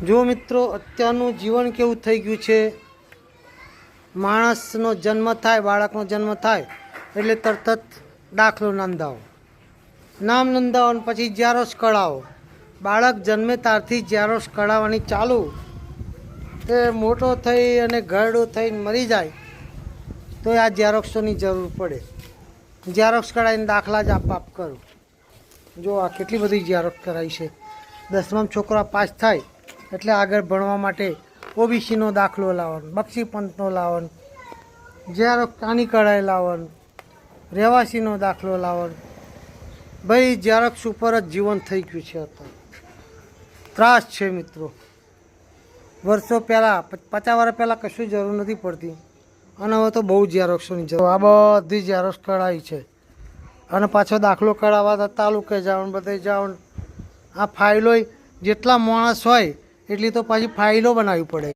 જો મિત્રો અત્યારનું જીવન કેવું થઈ ગયું છે, માણસનો જન્મ થાય, બાળકનો જન્મ થાય એટલે તરત જ દાખલો નોંધાવો, નામ નોંધાવો અને પછી ઝેરોક્ષ કઢાવો. બાળક જન્મે ત્યારથી ઝેરોક્ષ કઢાવવાની ચાલુ, તે મોટો થઈ અને ઘરડો થઈને મરી જાય તો આ ઝેરોક્ષોની જરૂર પડે. ઝેરોક્ષ કઢાવીને દાખલા જ આપ કરો. જો આ કેટલી બધી ઝેરોક્ષ કરાવી છે. 10માં છોકરા પાસ થાય એટલે આગળ ભણવા માટે ઓબીસીનો દાખલો લાવવાનો, બક્ષી પંથનો લાવવાનો, ઝેરોક્ષ કાની કઢાઈ લાવવાનો, રહેવાસીનો દાખલો લાવવાનો. ભાઈ ઝેરોક્ષ ઉપર જ જીવન થઈ ગયું છે. અત્યારે ત્રાસ છે મિત્રો. વર્ષો પહેલાં 50 વર્ષ પહેલાં કશું જરૂર નથી પડતી અને હવે તો બહુ ઝેરોક્ષોની જરૂર. આ બધી ઝેરોક્ષ કઢાવી છે અને પાછો દાખલો કઢાવવા તો તાલુકે જવાનું, બધે જવાનું. આ ફાઇલો જેટલા માણસ હોય એટલી તો પાછી ફાઇલો બનાવવી પડે.